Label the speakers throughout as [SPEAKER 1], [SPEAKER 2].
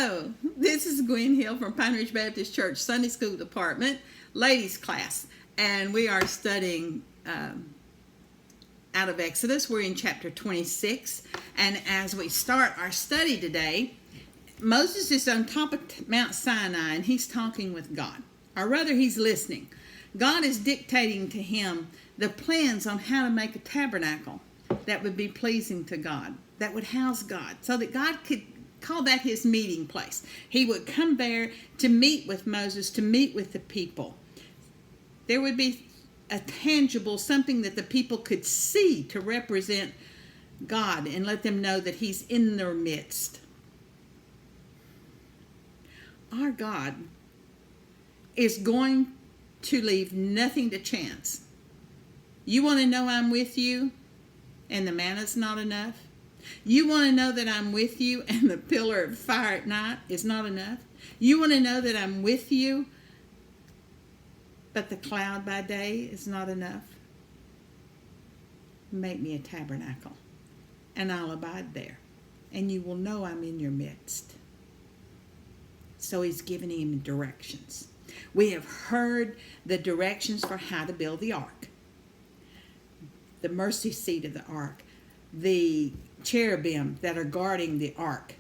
[SPEAKER 1] Hello, this is Gwen Hill from Pine Ridge Baptist Church Sunday School Department, ladies class, and we are studying out of Exodus. We're in chapter 26, and as we start our study today, Moses is on top of Mount Sinai, and he's talking with God, or rather he's listening. God is dictating to him the plans on how to make a tabernacle that would be pleasing to God, that would house God, so that God could call that his meeting place. He would come there to meet with Moses, to meet with the people. There would be a tangible, something that the people could see to represent God and let them know that he's in their midst. Our God is going to leave nothing to chance. You want to know I'm with you and the manna's not enough? You want to know that I'm with you and the pillar of fire at night is not enough? You want to know that I'm with you but the cloud by day is not enough? Make me a tabernacle and I'll abide there, and you will know I'm in your midst. So he's giving him directions. We have heard the directions for how to build the ark, the mercy seat of the ark, the cherubim that are guarding the ark.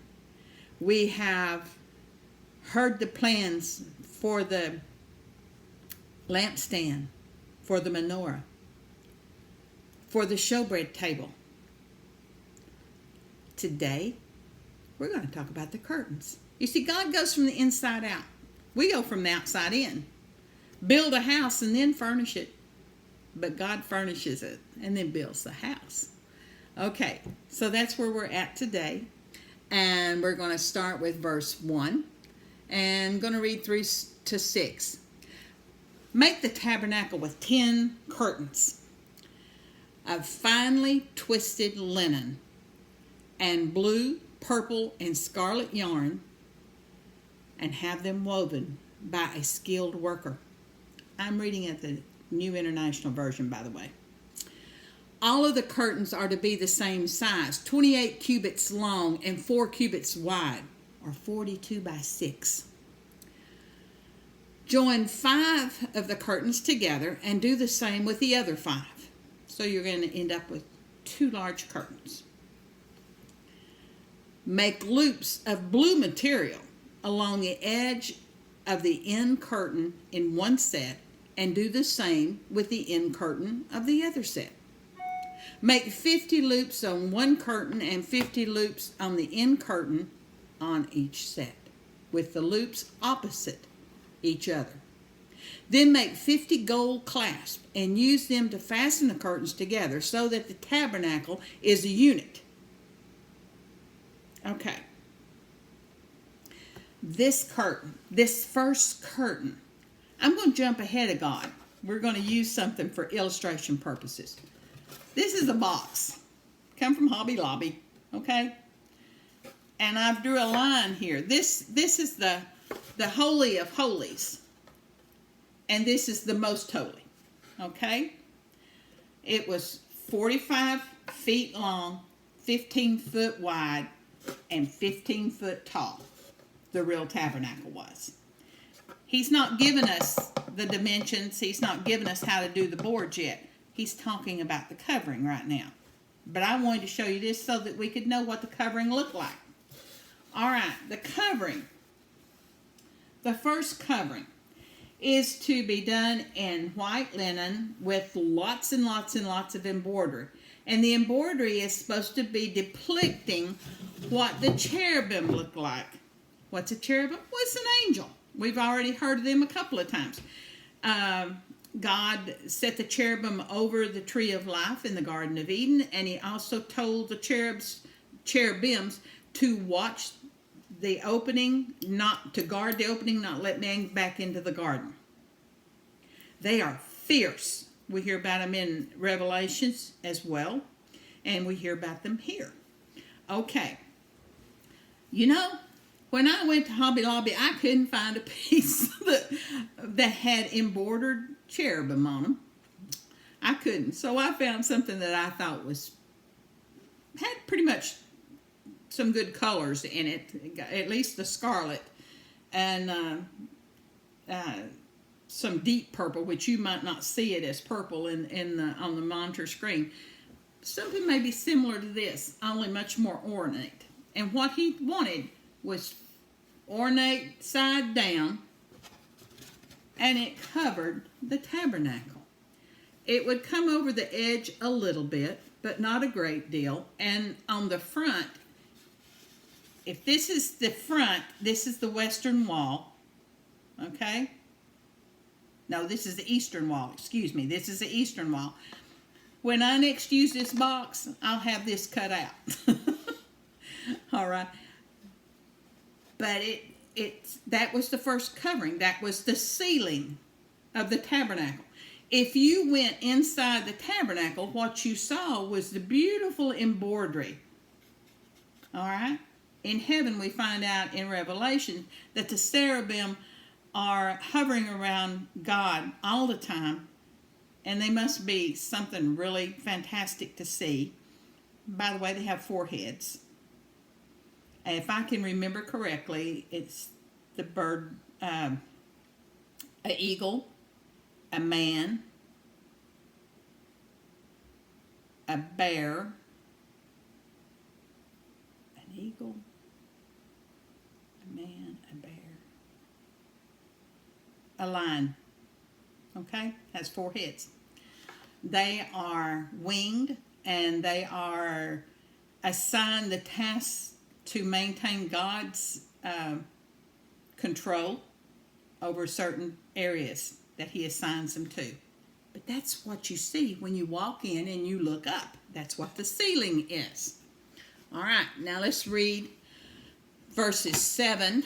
[SPEAKER 1] We have heard the plans for the lampstand, for the menorah, for the showbread table. Today, we're going to talk about the curtains. You see, God goes from the inside out. We go from the outside in. Build a house and then furnish it. But God furnishes it and then builds the house. Okay, so that's where we're at today. And we're going to start with verse 1. And I'm going to read 3 to 6. Make the tabernacle with 10 curtains of finely twisted linen and blue, purple, and scarlet yarn, and have them woven by a skilled worker. I'm reading at the New International Version, by the way. All of the curtains are to be the same size, 28 cubits long and 4 cubits wide, or 42 by 6. Join 5 of the curtains together and do the same with the other 5. So you're going to end up with 2 large curtains. Make loops of blue material along the edge of the end curtain in one set, and do the same with the end curtain of the other set. Make 50 loops on one curtain and 50 loops on the end curtain on each set, with the loops opposite each other. Then make 50 gold clasps and use them to fasten the curtains together so that the tabernacle is a unit. Okay. This curtain, this first curtain, I'm going to jump ahead of God. We're going to use something for illustration purposes. This is a box. Come from Hobby Lobby, okay? And I've drew a line here. This is the Holy of Holies. And this is the Most Holy, okay? It was 45 feet long, 15 foot wide, and 15 foot tall. The real tabernacle was. He's not given us the dimensions. He's not given us how to do the boards yet. He's talking about the covering right now. But I wanted to show you this so that we could know what the covering looked like. All right, the covering. The first covering is to be done in white linen with lots and lots and lots of embroidery. And the embroidery is supposed to be depicting what the cherubim look like. What's a cherubim? Well, it's an angel. We've already heard of them a couple of times. God set the cherubim over the tree of life in the Garden of Eden, and he also told the cherubims to watch the opening, not to guard the opening, not let man back into the garden. They are fierce. We hear about them in Revelations as well, and we hear about them here. Okay. You know, when I went to Hobby Lobby, I couldn't find a piece that had embroidered cherubim on them. I couldn't. So I found something that I thought had pretty much some good colors in it, at least the scarlet, and some deep purple, which you might not see it as purple on the monitor screen. Something maybe similar to this, only much more ornate. And what he wanted was ornate side down, and it covered the tabernacle. It would come over the edge a little bit, but not a great deal. And on the front, if this is the front, this is the western wall, okay? No, this is the eastern wall. Excuse me. This is the eastern wall. When I next use this box, I'll have this cut out. All right. But that was the first covering. That was the ceiling of the tabernacle. If you went inside the tabernacle, what you saw was the beautiful embroidery. All right. In heaven, we find out in Revelation that the cherubim are hovering around God all the time, and they must be something really fantastic to see. By the way, they have 4 heads. If I can remember correctly, it's the bird, an eagle, a man, a bear, an eagle, a man, a bear, a lion. Okay, has 4 heads. They are winged, and they are assigned the task to maintain God's control over certain areas that he assigns them to. But that's what you see when you walk in and you look up. That's what the ceiling is. All right, now let's read verses 7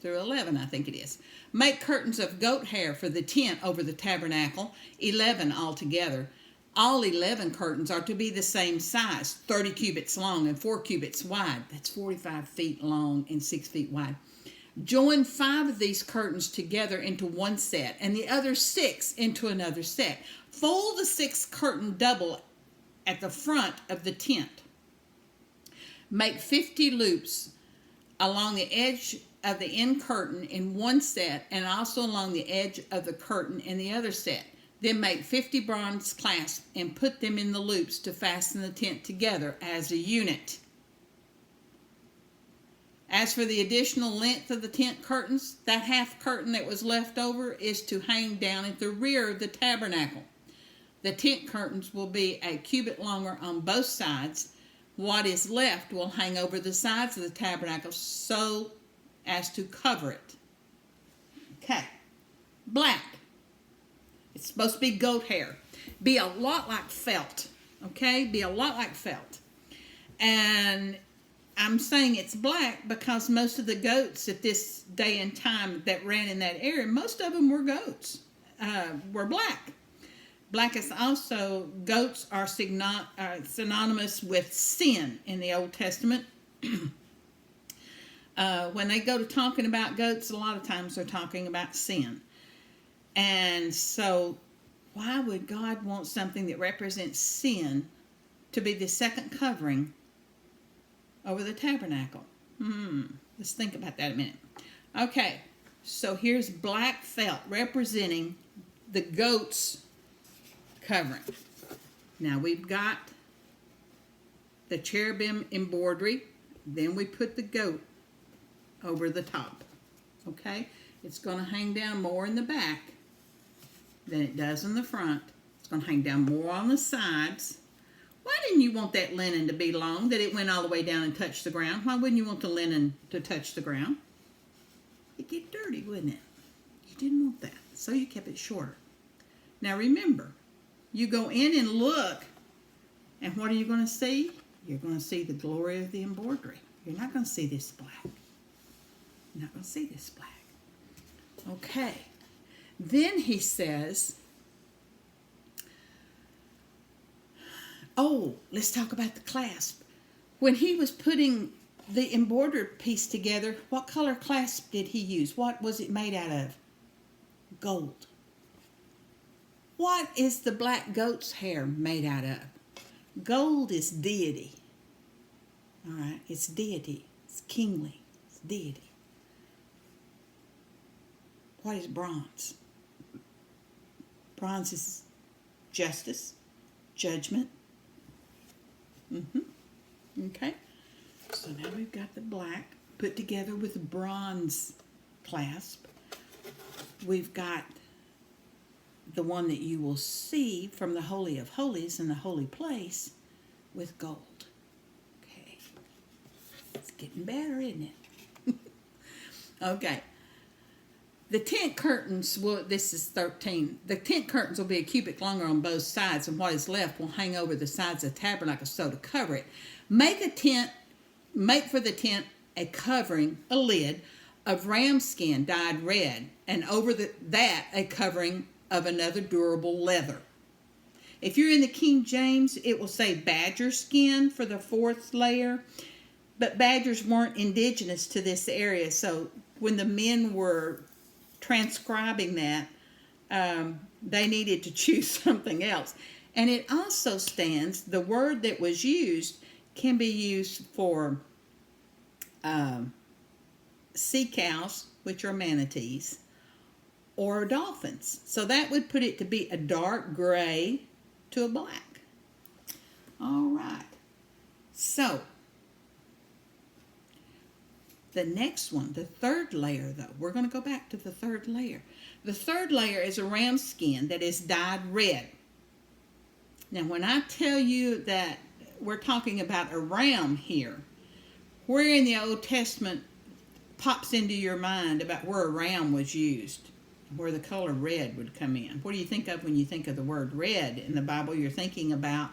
[SPEAKER 1] through 11, I think it is. Make curtains of goat hair for the tent over the tabernacle, 11 altogether. All 11 curtains are to be the same size, 30 cubits long and 4 cubits wide. That's 45 feet long and 6 feet wide. Join 5 of these curtains together into one set, and the other 6 into another set. Fold the 6th curtain double at the front of the tent. Make 50 loops along the edge of the end curtain in one set, and also along the edge of the curtain in the other set. Then make 50 bronze clasps and put them in the loops to fasten the tent together as a unit. As for the additional length of the tent curtains, that half curtain that was left over is to hang down at the rear of the tabernacle. The tent curtains will be a cubit longer on both sides. What is left will hang over the sides of the tabernacle so as to cover it. Okay. Black. It's supposed to be goat hair. Be a lot like felt. Okay? Be a lot like felt. And I'm saying it's black because most of the goats at this day and time that ran in that area, most of them were goats, were black. Black is also, goats are synonymous with sin in the Old Testament. When they go to talking about goats, a lot of times they're talking about sin. And so why would God want something that represents sin to be the second covering over the tabernacle? Let's think about that a minute. Okay, so here's black felt representing the goat's covering. Now we've got the cherubim embroidery. Then we put the goat over the top. Okay, it's going to hang down more in the back than it does in the front. It's going to hang down more on the sides. Why didn't you want that linen to be long, that it went all the way down and touched the ground? Why wouldn't you want the linen to touch the ground? It'd get dirty, wouldn't it? You didn't want that, so you kept it shorter. Now remember, you go in and look, and what are you going to see? You're going to see the glory of the embroidery. You're not going to see this black. You're not going to see this black. Okay. Then he says, oh, let's talk about the clasp. When he was putting the embroidered piece together, what color clasp did he use? What was it made out of? Gold. What is the black goat's hair made out of? Gold is deity. All right, it's deity. It's kingly. It's deity. What is bronze? Bronze is justice, judgment. Okay. So now we've got the black put together with a bronze clasp. We've got the one that you will see from the Holy of Holies in the holy place with gold. Okay. It's getting better, isn't it? Okay. The tent curtains, this is 13. The tent curtains will be a cubit longer on both sides, and what is left will hang over the sides of the tabernacle so to cover it. Make for the tent a covering, a lid, of ram skin dyed red, and over that a covering of another durable leather. If you're in the King James, it will say badger skin for the fourth layer, but badgers weren't indigenous to this area, so when the men were transcribing that, they needed to choose something else. And it also stands, the word that was used can be used for sea cows, which are manatees, or dolphins. So that would put it to be a dark gray to a black. All right. So the next one, the third layer, though, we're going to go back to the third layer. The third layer is a ram skin that is dyed red. Now, when I tell you that we're talking about a ram here, where in the Old Testament pops into your mind about where a ram was used, where the color red would come in? What do you think of when you think of the word red in the Bible? You're thinking about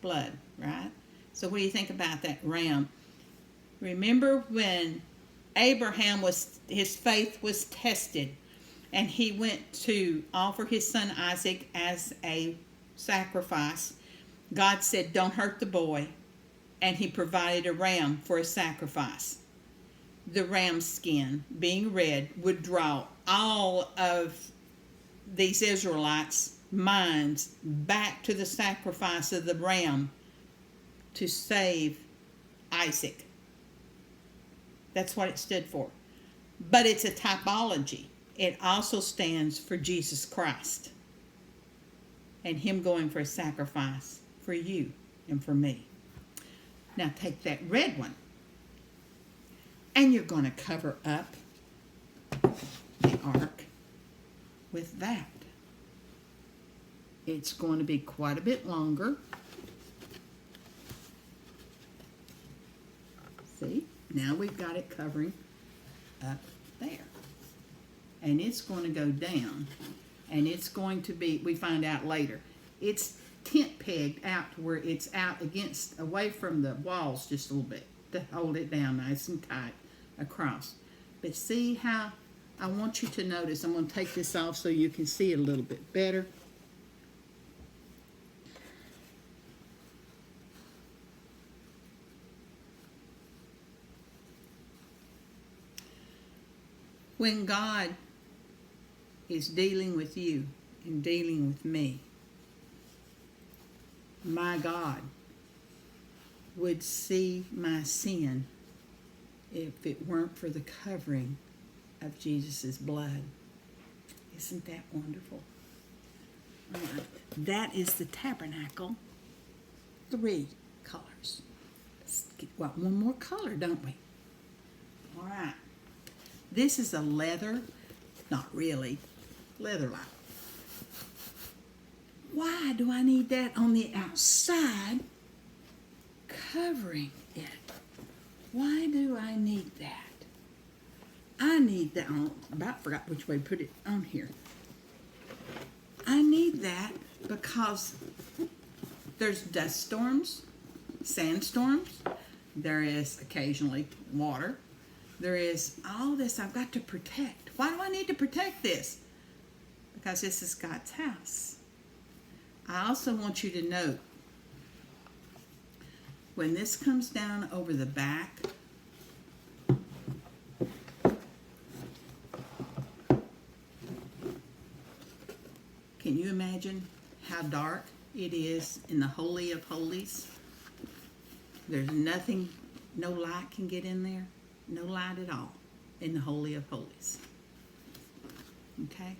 [SPEAKER 1] blood, right? So what do you think about that ram? Remember when Abraham his faith was tested, and he went to offer his son Isaac as a sacrifice. God said, don't hurt the boy, and he provided a ram for a sacrifice. The ram skin, being red, would draw all of these Israelites' minds back to the sacrifice of the ram to save Isaac. That's what it stood for. But it's a typology. It also stands for Jesus Christ and him going for a sacrifice for you and for me. Now take that red one, and you're going to cover up the ark with that. It's going to be quite a bit longer. See? Now we've got it covering up there. And it's going to go down. And it's going to be, we find out later, it's tent pegged out to where it's out against, away from the walls just a little bit to hold it down nice and tight across. But see how, I want you to notice, I'm going to take this off so you can see it a little bit better. When God is dealing with you and dealing with me, my God would see my sin if it weren't for the covering of Jesus' blood. Isn't that wonderful? All right. That is the tabernacle. 3 colors. Let's get one more color, don't we? All right. This is a leather, not really, leather light. Why do I need that on the outside covering it? Why do I need that? I need that on, about forgot which way to put it on here. I need that because there's dust storms, sandstorms, there is occasionally water. There is all this I've got to protect. Why do I need to protect this? Because this is God's house. I also want you to note, when this comes down over the back, can you imagine how dark it is in the Holy of Holies. There's nothing, no light can get in there. No light at all in the Holy of Holies. Okay?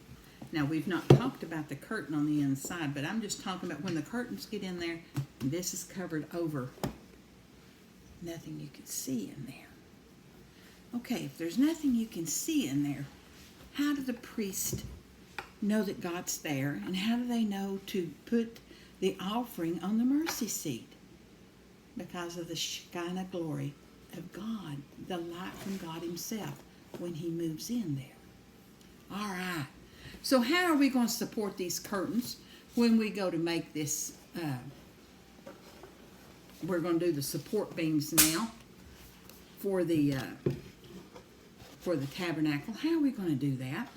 [SPEAKER 1] Now, we've not talked about the curtain on the inside, but I'm just talking about when the curtains get in there, and this is covered over. Nothing you can see in there. Okay, if there's nothing you can see in there, how do the priests know that God's there? And how do they know to put the offering on the mercy seat? Because of the Shekinah glory of God, the light from God himself when he moves in there. All right. So how are we going to support these curtains when we go to make this? We're going to do the support beams now for the tabernacle. How are we going to do that?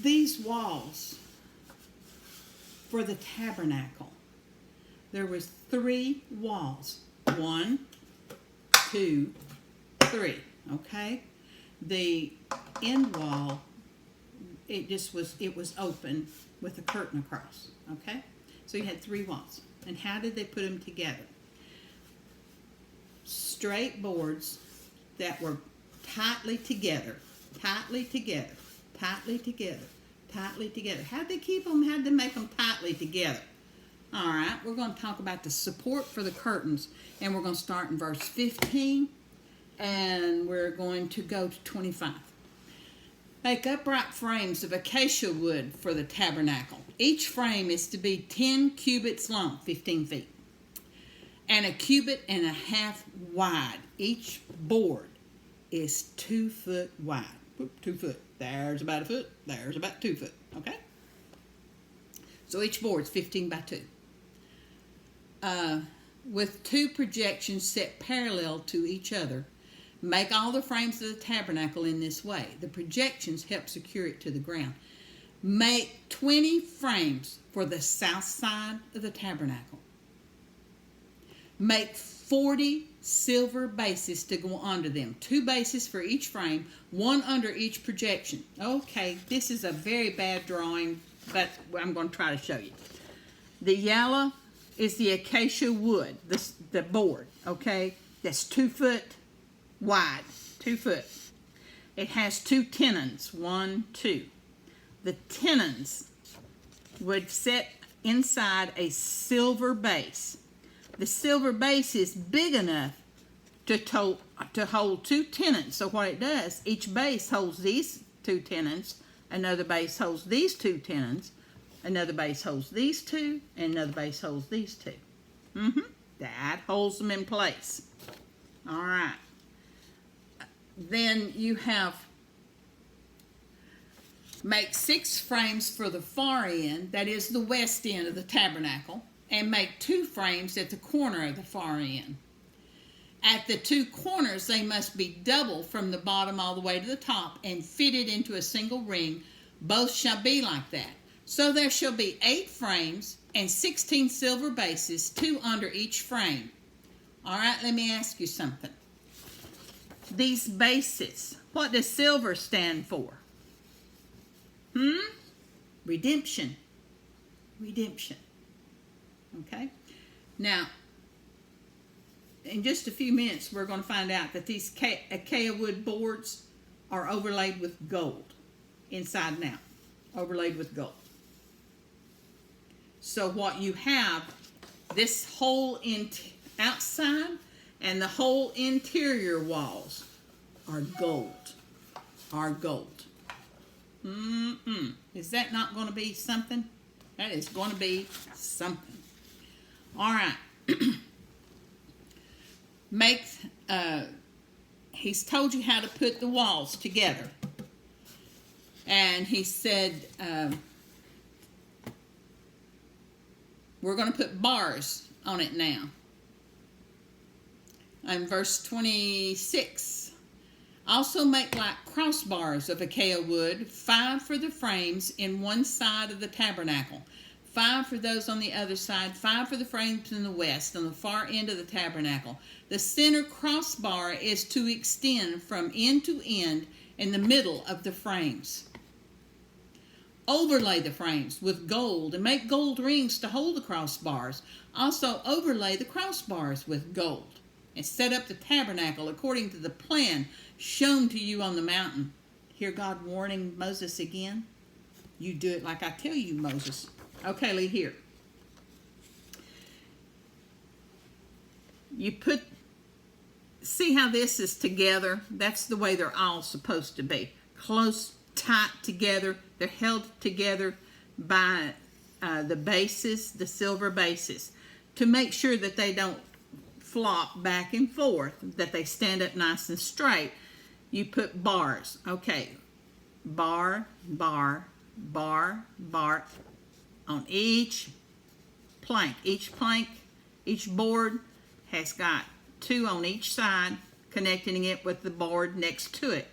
[SPEAKER 1] These walls for the tabernacle, there was 3 walls. 1, 2, 3. Okay? The end wall, it was open with a curtain across. Okay? So you had 3 walls. And how did they put them together? Straight boards that were tightly together. Tightly together. Tightly together. Tightly together. How'd they keep them? How'd they make them tightly together? All right, we're going to talk about the support for the curtains, and we're going to start in verse 15, and we're going to go to 25. Make upright frames of acacia wood for the tabernacle. Each frame is to be 10 cubits long, 15 feet, and 1.5 cubits wide. Each board is 2 foot wide. 2 foot. There's about 1 foot. There's about 2 foot. Okay? So each board is 15 by 2. With 2 projections set parallel to each other. Make all the frames of the tabernacle in this way. The projections help secure it to the ground. Make 20 frames for the south side of the tabernacle. Make 40 silver bases to go under them. 2 bases for each frame, 1 under each projection. Okay, this is a very bad drawing, but I'm going to try to show you. The yellow is the acacia wood, the board, okay? That's 2 foot wide, 2 foot. It has 2 tenons, 1, 2. The tenons would sit inside a silver base. The silver base is big enough to hold 2 tenons. So what it does, each base holds these 2 tenons, another base holds these 2 tenons, another base holds these 2, and another base holds these 2. That holds them in place. All right. Then you have, make 6 frames for the far end, that is the west end of the tabernacle, and make 2 frames at the corner of the far end. At the 2 corners, they must be double from the bottom all the way to the top and fitted into a single ring. Both shall be like that. So there shall be 8 frames and 16 silver bases, 2 under each frame. All right, let me ask you something. These bases, what does silver stand for? Redemption. Redemption. Okay? Now, in just a few minutes, we're going to find out that these acacia wood boards are overlaid with gold, inside and out, overlaid with gold. So what you have, this whole outside and the whole interior walls are gold, Is that not going to be something? That is going to be something. All right. He's told you how to put the walls together. And he said, we're going to put bars on it now. In verse 26, also make like crossbars of acacia wood, 5 for the frames in one side of the tabernacle, 5 for those on the other side, 5 for the frames in the west, on the far end of the tabernacle. The center crossbar is to extend from end to end in the middle of the frames. Overlay the frames with gold and make gold rings to hold the crossbars. Also overlay the crossbars with gold and set up the tabernacle according to the plan shown to you on the mountain. Hear God warning Moses again? You do it like I tell you, Moses. Okay, Lee, here. You see how this is together? That's the way they're all supposed to be. Close, tight together. They're held together by the bases, the silver bases, to make sure that they don't flop back and forth, that they stand up nice and straight. You put bars. Okay, bar, bar, bar, bar on each plank. Each board has got 2 on each side, connecting it with the board next to it.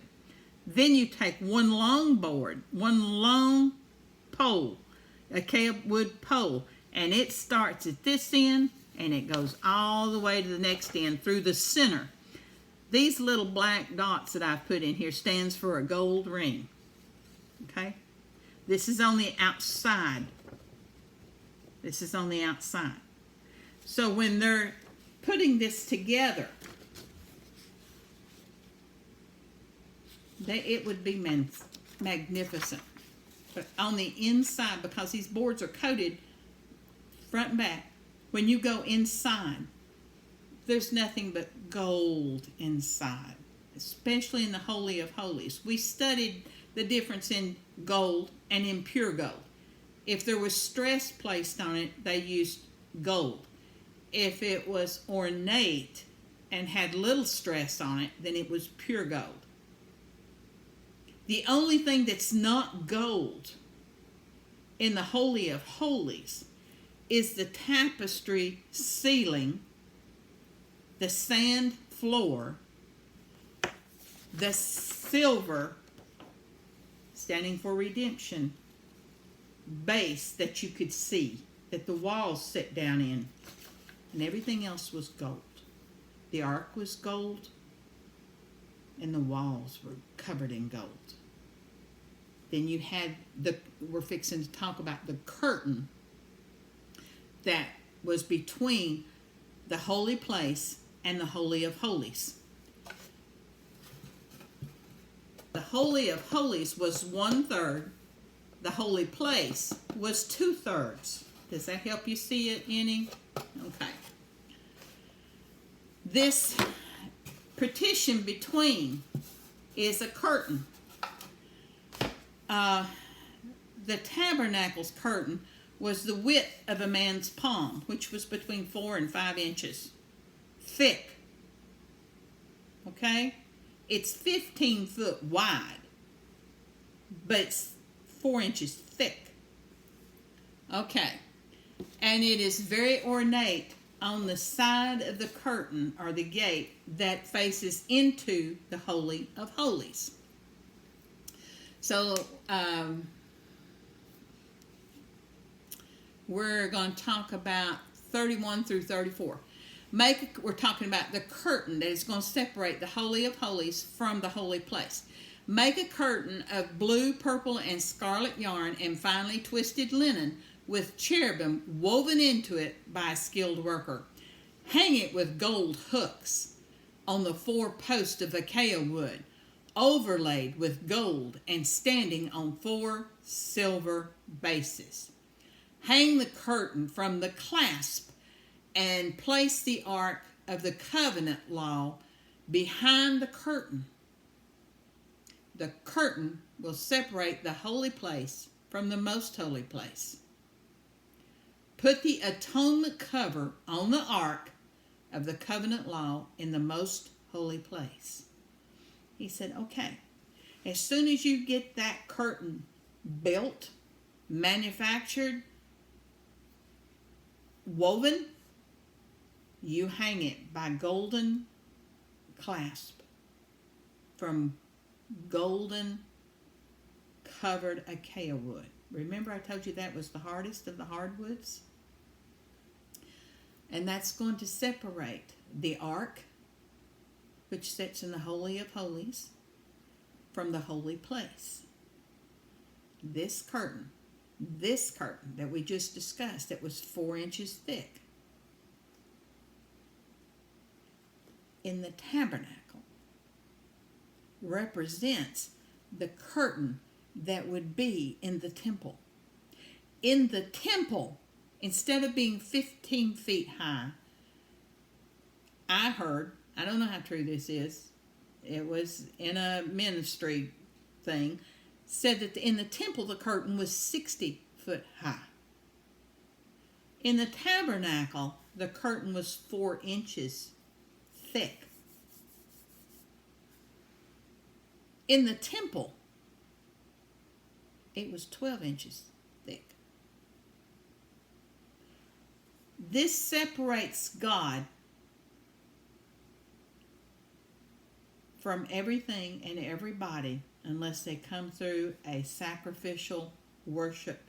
[SPEAKER 1] Then you take one long board, one long pole, a acacia wood pole, and it starts at this end and it goes all the way to the next end through the center. These little black dots that I've put in here stands for a gold ring. Okay? This is on the outside. This is on the outside. So when they're putting this together, it would be magnificent. But on the inside, because these boards are coated front and back, when you go inside, there's nothing but gold inside, especially in the Holy of Holies. We studied the difference in gold and in pure gold. If there was stress placed on it, they used gold. If it was ornate and had little stress on it, then it was pure gold. The only thing that's not gold in the Holy of Holies is the tapestry ceiling, the sand floor, the silver, standing for redemption, base that you could see, that the walls sit down in, and everything else was gold. The ark was gold, and the walls were covered in gold. Then you had we're fixing to talk about the curtain that was between the holy place and the Holy of Holies. The Holy of Holies was 1/3. The holy place was 2/3. Does that help you see it any? Okay. This partition between is a curtain. The tabernacle's curtain was the width of a man's palm, which was between 4 and 5 inches thick. Okay? It's 15 foot wide, but it's 4 inches thick. Okay. And it is very ornate on the side of the curtain or the gate that faces into the Holy of Holies. So we're going to talk about 31 through 34. We're talking about the curtain that is going to separate the Holy of Holies from the holy place. Make a curtain of blue, purple, and scarlet yarn and finely twisted linen with cherubim woven into it by a skilled worker. Hang it with gold hooks on the 4 posts of acacia wood, overlaid with gold and standing on 4 silver bases. Hang the curtain from the clasp and place the ark of the covenant law behind the curtain. The curtain will separate the holy place from the most holy place. Put the atonement cover on the ark of the covenant law in the most holy place. He said, okay, as soon as you get that curtain built, manufactured, woven, you hang it by golden clasp from golden covered acacia wood. Remember I told you that was the hardest of the hardwoods? And that's going to separate the ark, which sits in the Holy of Holies, from the holy place. this curtain that we just discussed, that was 4 inches thick, in the tabernacle, represents the curtain that would be in the temple. In the temple, instead of being 15 feet high, I heard, I don't know how true this is, it was in a ministry thing, said that in the temple the curtain was 60 foot high. In the tabernacle, the curtain was 4 inches thick. In the temple, it was 12 inches thick. This separates God from everything and everybody unless they come through a sacrificial worship.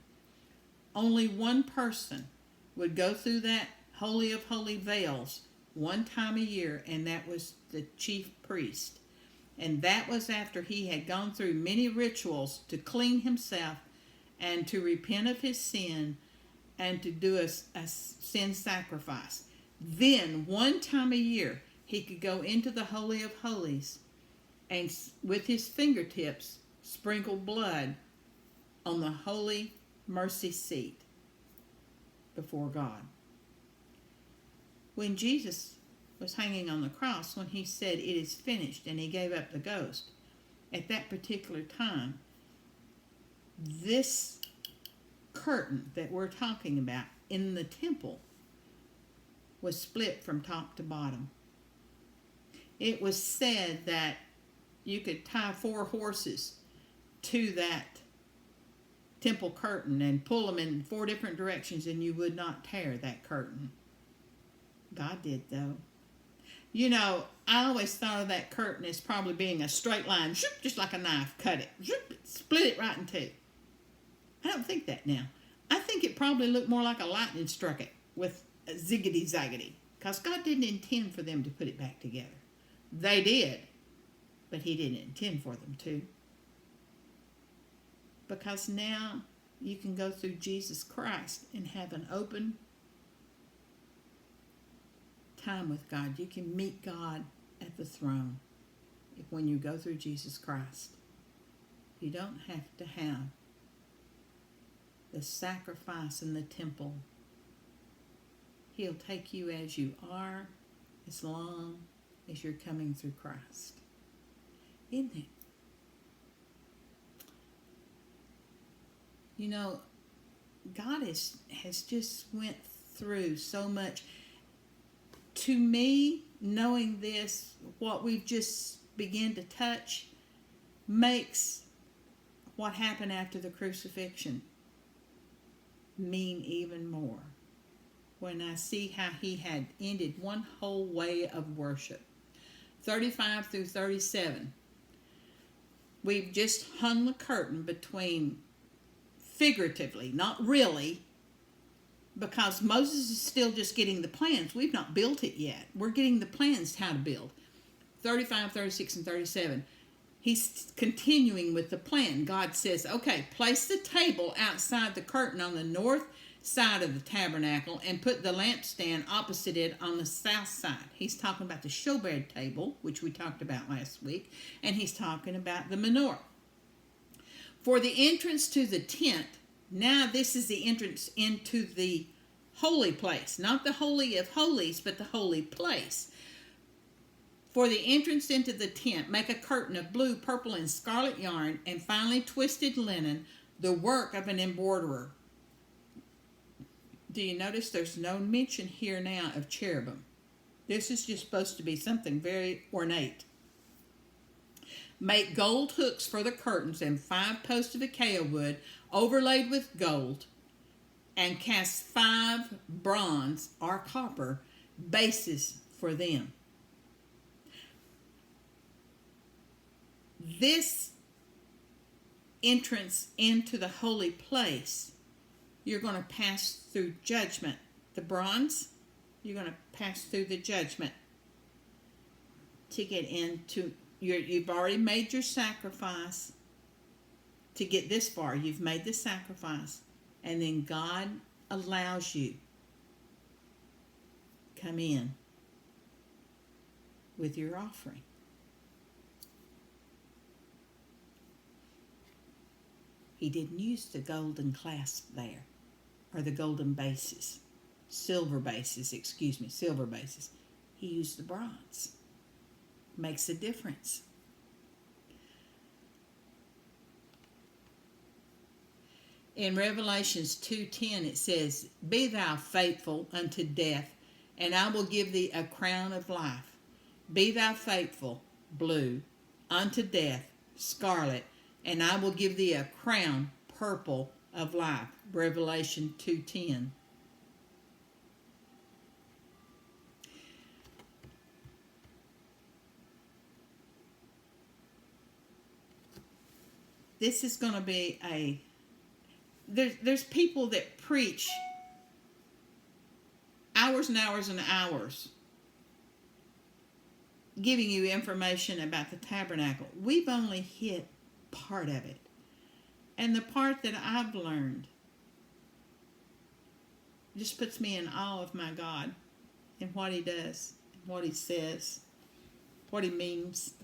[SPEAKER 1] Only one person would go through that Holy of Holy veils one time a year, and that was the chief priest. And that was after he had gone through many rituals to clean himself and to repent of his sin and to do a sin sacrifice. Then, one time a year, he could go into the Holy of Holies and with his fingertips sprinkle blood on the holy mercy seat before God. When Jesus was hanging on the cross, when he said, "It is finished," and he gave up the ghost, at that particular time, this curtain that we're talking about in the temple was split from top to bottom. It was said that you could tie 4 horses to that temple curtain and pull them in 4 different directions, and you would not tear that curtain. God did, though. You know, I always thought of that curtain as probably being a straight line, just like a knife, cut it, split it right in two. I don't think that now. I think it probably looked more like a lightning struck it with a ziggity-zaggity, because God didn't intend for them to put it back together. They did, but he didn't intend for them to. Because now you can go through Jesus Christ and have an open time with God. You can meet God at the throne when you go through Jesus Christ. You don't have to have the sacrifice in the temple. He'll take you as you are, as long as you're coming through Christ. Isn't it? You know, God has just went through so much. To me, knowing this, what we've just begun to touch, makes what happened after the crucifixion mean even more. When I see how he had ended one whole way of worship. 35 through 37. We've just hung the curtain between, figuratively, not really, because Moses is still just getting the plans. We've not built it yet. We're getting the plans how to build. 35, 36, and 37. He's continuing with the plan. God says, okay, place the table outside the curtain on the north side of the tabernacle and put the lampstand opposite it on the south side. He's talking about the showbread table, which we talked about last week, and he's talking about the menorah. For the entrance to the tent, now this is the entrance into the holy place. Not the Holy of Holies, but the holy place. For the entrance into the tent, make a curtain of blue, purple, and scarlet yarn and finely twisted linen, the work of an embroiderer. Do you notice there's no mention here now of cherubim? This is just supposed to be something very ornate. Make gold hooks for the curtains and 5 posts of acacia wood overlaid with gold, and cast 5 bronze or copper bases for them. This entrance into the holy place, you're going to pass through judgment. The bronze, you're going to pass through the judgment to get into you've already made your sacrifice to get this far. You've made the sacrifice, and then God allows you come in with your offering. He didn't use the golden clasp there, or the golden bases, silver bases. He used the bronze. Makes a difference. In Revelations 2:10 it says, "Be thou faithful unto death, and I will give thee a crown of life. Be thou faithful, blue, unto death, scarlet, and I will give thee a crown, purple, of life." Revelation 2:10. This is going to be there's people that preach hours and hours and hours giving you information about the tabernacle. We've only hit part of it. And the part that I've learned just puts me in awe of my God and what He does, what He says, what He means,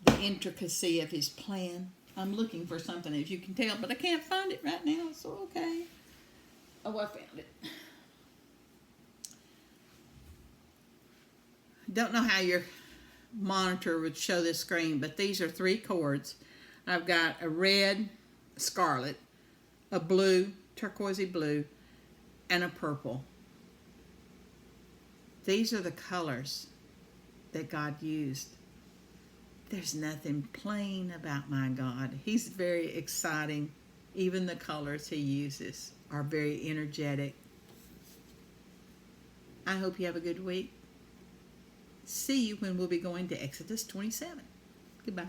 [SPEAKER 1] the intricacy of His plan. I'm looking for something, as you can tell, but I can't find it right now, so okay. Oh, I found it. Don't know how your monitor would show this screen, but these are 3 cords. I've got a red, scarlet, a blue, turquoisey blue, and a purple. These are the colors that God used. There's nothing plain about my God. He's very exciting. Even the colors He uses are very energetic. I hope you have a good week. See you when we'll be going to Exodus 27. Goodbye.